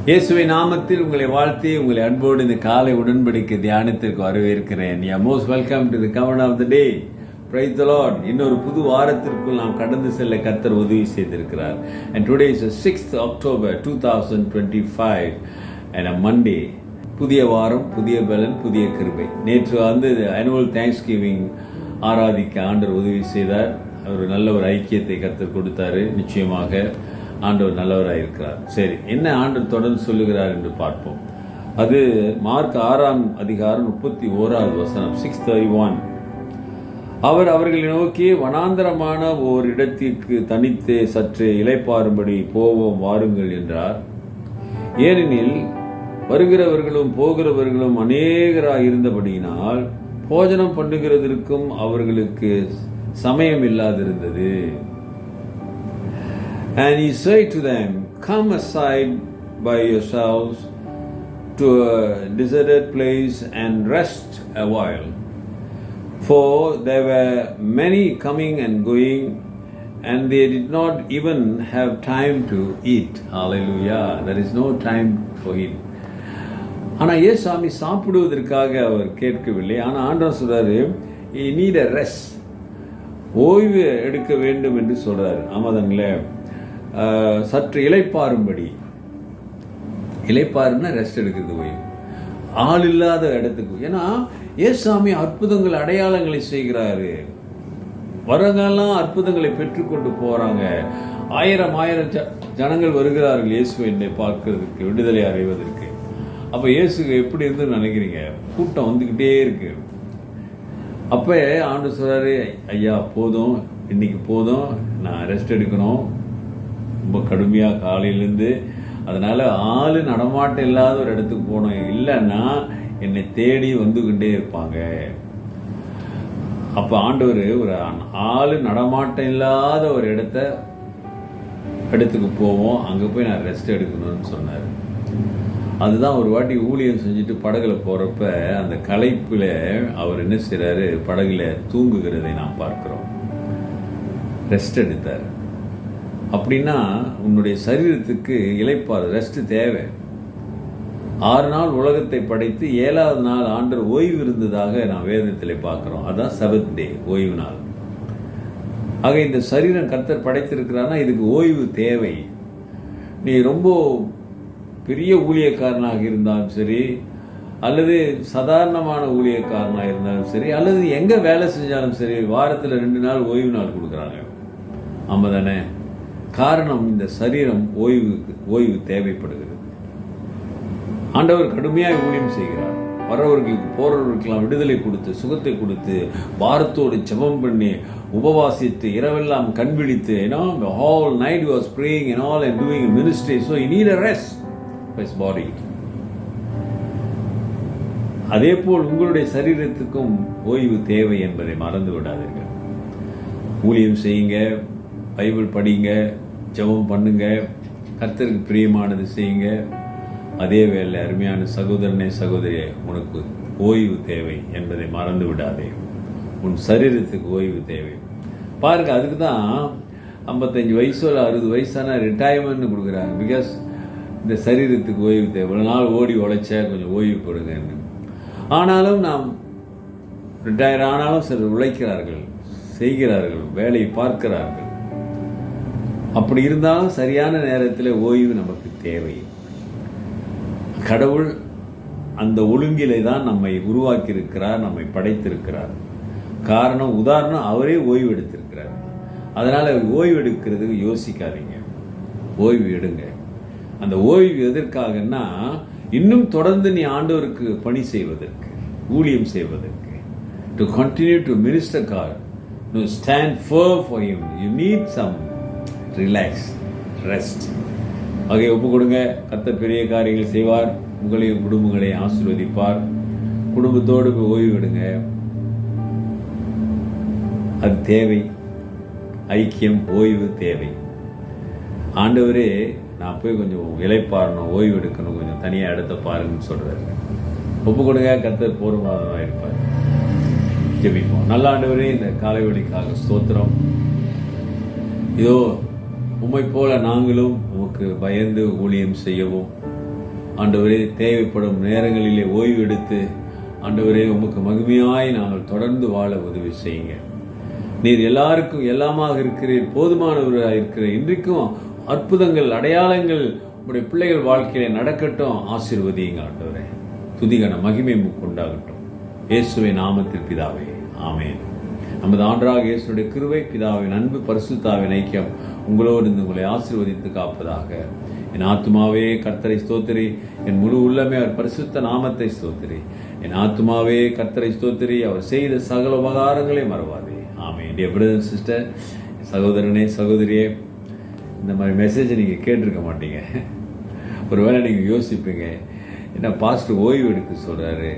இயேசுவை நாமத்தில் உங்களை வாழ்த்தி உங்களை அன்போடு இந்த காலை உடன்படிக்கை தியானத்திற்கு வரவேற்கிறேன். மோஸ்ட் வெல்கம் டு தி கவர்ன் of the day. Praise the lord. இன்னொரு புது வாரத்திற்குள் நாம் கடந்து செல்ல கர்த்தர் உதவி செய்திருக்கிறார். And today is the 6th October 2025 and a Monday. புதிய வாரம், புதிய பலன், புதிய கிருபை. நேற்று ஆனுவல் தேங்க்ஸ்கிவிங் ஆராதிக்க ஆண்டவர் உதவி செய்தார். ஒரு நல்ல ஒரு ஐக்கியத்தை கர்த்தர் கொடுத்தாரு. நிச்சயமாக ஆண்டவர் நல்லவராக இருக்கிறார். சரி, என்ன ஆண்டவர் தொடர்ந்து சொல்லுகிறார் என்று பார்ப்போம். அது மார்க் 6ஆம் அதிகாரம் 31வது வசனம் 6:31. அவர் அவர்களை நோக்கி, வனாந்தரமான ஓர் இடத்திற்கு தனித்து சற்றே இளைப்பாறும்படி போவோம் வாருங்கள் என்றார். ஏனெனில் வருகிறவர்களும் போகிறவர்களும் அநேகராக இருந்தபடியினால் போஜனம் பண்ணுகிறதற்கும் அவர்களுக்கு சமயம் இல்லாதிருந்தது. And he said to them, come aside by yourselves to a deserted place and rest a while. For there were many coming and going, and they did not even have time to eat. Hallelujah. There is no time for it. ஆனால் ஏசாமி சாப்பிடுவதற்காக அவர் கேட்கவில்லை. ஆனால் ஆண்டவர் சொல்றாரு, you need a rest. ஓய்வு எடுக்க வேண்டும் என்று சொல்றாரு. ஆமாதாங்களே. சற்று இளைப்பாறும்படி. இளைப்பாறுனா ரெஸ்ட் எடுக்கிறது, ஓய்வு. ஆள் இல்லாத இடத்துக்கு. ஏன்னா ஏசாமி அற்புதங்கள் அடையாளங்களை செய்கிறாரு. வரங்கெல்லாம் அற்புதங்களை பெற்றுக்கொண்டு போறாங்க. ஆயிரம் ஜனங்கள் வருகிறார்கள் இயேசு என்னை பார்க்கறதுக்கு, விடுதலை அடைவதற்கு. அப்ப இயேசு எப்படி இருந்து நினைக்கிறீங்க? கூட்டம் வந்துகிட்டே இருக்கு. அப்ப ஆண்டு சொல்றாரு, ஐயா போதும், இன்னைக்கு போதும், நான் ரெஸ்ட் எடுக்கணும், ரொம்ப கடுமையாக காலையிலேருந்து. அதனால ஆள் நடமாட்டம் இல்லாத ஒரு இடத்துக்கு போகணும், இல்லைன்னா என்னை தேடி வந்துகிட்டே இருப்பாங்க. அப்போ ஆண்டவர் ஒரு ஆள் நடமாட்டம் இல்லாத ஒரு இடத்துக்கு போவோம், அங்கே போய் நான் ரெஸ்ட் எடுக்கணும்னு சொன்னார். அதுதான் ஒரு வாட்டி ஊழியம் செஞ்சுட்டு படகுல போகிறப்ப அந்த களைப்பில் அவர் என்ன செய்கிறாரு, படகுல தூங்குகிறதை நாம் பார்க்குறோம். ரெஸ்ட் எடுத்தார். அப்படின்னா உன்னுடைய சரீரத்துக்கு இளைப்பாறு, ரெஸ்ட் தேவை. 6 நாள் உலகத்தை படைத்து 7வது நாள் ஆண்டவர் ஓய்வு இருந்ததாக நான் வேதத்தில் பார்க்கிறோம். அதான் செவன்த் டே, ஓய்வு நாள். ஆக இந்த சரீரம் கர்த்தர் படைத்திருக்கிறான்னா இதுக்கு ஓய்வு தேவை. நீ ரொம்ப பெரிய ஊழியக்காரனாக இருந்தாலும் சரி, அல்லது சாதாரணமான ஊழியக்காரனாக இருந்தாலும் சரி, அல்லது எங்க வேலை செஞ்சாலும் சரி, வாரத்தில் 2 நாள் ஓய்வு நாள் கொடுக்குறாங்க. ஆமா தானே? காரணம், இந்த சரீரம் ஓய்வு தேவைப்படுகிறது. ஆண்டவர் கடுமையாக ஊழியம் செய்கிறார். வரவர்களுக்கு போறவர்களுக்கெல்லாம் விடுதலை கொடுத்து, சுகத்தை கொடுத்து, பாரத்தோடு ஜெபம் பண்ணி, உபவாசித்து, இரவெல்லாம் கண் விழித்து, all night he was praying and all and doing ministry. So he need a rest for his body. அதே போல் உங்களுடைய சரீரத்துக்கும் ஓய்வு தேவை என்பதை மறந்து விடாதீர்கள். ஊழியம் செய்யுங்க, பைபிள் படிங்க, ஜெபம் பண்ணுங்க, கர்த்தருக்கு பிரியமானது செய்யுங்க. அதே வேளை அருமையான சகோதரனே, சகோதரியே, உனக்கு ஓய்வு தேவை என்பதை மறந்து விடாதே. உன் சரீரத்துக்கு ஓய்வு தேவை. பாருங்க, அதுக்கு தான் 55 வயசோ 60 வயசான ரிட்டையர்மெண்ட் கொடுக்குறாங்க. பிகாஸ் இந்த சரீரத்துக்கு ஓய்வு தேவை. இவ்வளோ நாள் ஓடி உழைச்ச, கொஞ்சம் ஓய்வு கொடுங்கன்னு. ஆனாலும் நாம் ரிட்டையர் ஆனாலும் சிலர் உழைக்கிறார்கள், செய்கிறார்கள், வேலையை பார்க்கிறார்கள். அப்படி இருந்தாலும் சரியான நேரத்தில் ஓய்வு நமக்கு தேவை. கடவுள் அந்த ஒழுங்கிலே தான் நம்மை உருவாக்கி இருக்கிறார், நம்மை படைத்திருக்கிறார். காரணம், உதாரணம், அவரே ஓய்வு எடுத்திருக்கிறார். அதனால ஓய்வு எடுக்கிறதுக்கு யோசிக்காதீங்க, ஓய்வு எடுங்க. அந்த ஓய்வு எதற்காகன்னா, இன்னும் தொடர்ந்து நீ ஆண்டவருக்கு பணி செய்வதற்கு, ஊழியம் செய்வதற்கு, to continue to minister God, to stand firm for him. You need some relax, rest. ஆகிய ஒப்பு கொடுங்க. கர்த்தர் பெரிய காரியங்கள் செய்வார். உங்களையும் குடும்பங்களை ஆசீர்வதிப்பார். குடும்பத்தோடு ஓய்வு விடுங்க. அது தேவை. ஐக்கியம், ஓய்வு தேவை. ஆண்டவரே, நான் போய் கொஞ்சம் இளைப்பாறணும், ஓய்வு எடுக்கணும், கொஞ்சம் தனியாக இடத்த பாருங்கன்னு சொல்றாரு. ஒப்பு கொடுங்க. கர்த்தர் போதுமானதாக இருப்பார். ஜெபிப்போம். நல்ல ஆண்டவரே, இந்த காலை வேளைக்காக ஸ்தோத்திரம். இதோ உம்மை போல நாங்களும் உமக்கு பயந்து ஊழியம் செய்யவும், ஆண்டவரே, தேவைப்படும் நேரங்களிலே ஓய்வு எடுத்து ஆண்டவரே உமக்கு மகிமையாய் நாங்கள் தொடர்ந்து வாழ உதவி செய்யுங்க. நீர் எல்லாருக்கும் எல்லாமாக இருக்கிறீர், போதுமானவராக இருக்கிறீர். இன்றைக்கும் அற்புதங்கள், அடையாளங்கள் உடைய பிள்ளைகள் வாழ்க்கையில நடக்கட்டும். ஆசீர்வதியுங்க ஆண்டவரே. துதிகன மகிமை உண்டாகட்டும். இயேசுவின் நாமத்தில் பிதாவே, ஆமென். நமது ஆண்டவராக இயேசுடைய கிருபை, பிதாவின் அன்பு, பரிசுத்தாவின் ஐக்கியம் உங்களோடு இருந்து உங்களை ஆசீர்வதித்து காப்பதாக. என் ஆத்துமாவே கர்த்தரை ஸ்தோத்திரி, என் முழு உள்ளமே அவர் பரிசுத்த நாமத்தை ஸ்தோத்திரி. என் ஆத்துமாவே கர்த்தரை ஸ்தோத்திரி, அவர் செய்த சகல உபகாரங்களை மறவாதே. ஆமென். டியர் பிரதர் அண்ட் சிஸ்டர், சகோதரனே சகோதரியே, இந்த மாதிரி மெசேஜை நீங்கள் கேட்டிருக்க மாட்டீங்க. ஒருவேளை நீங்கள் யோசிப்பீங்க, என்ன பாஸ்டர் ஓய்வு எடுக்க சொல்கிறாரு,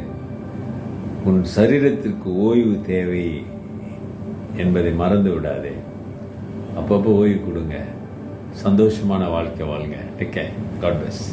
உன் சரீரத்திற்கு ஓய்வு தேவை என்பதை மறந்து விடாதே. அப்பப்போ ஓய்வு கொடுங்க. சந்தோஷமான வாழ்க்கை வாழ்ங்க. Take care. God plus.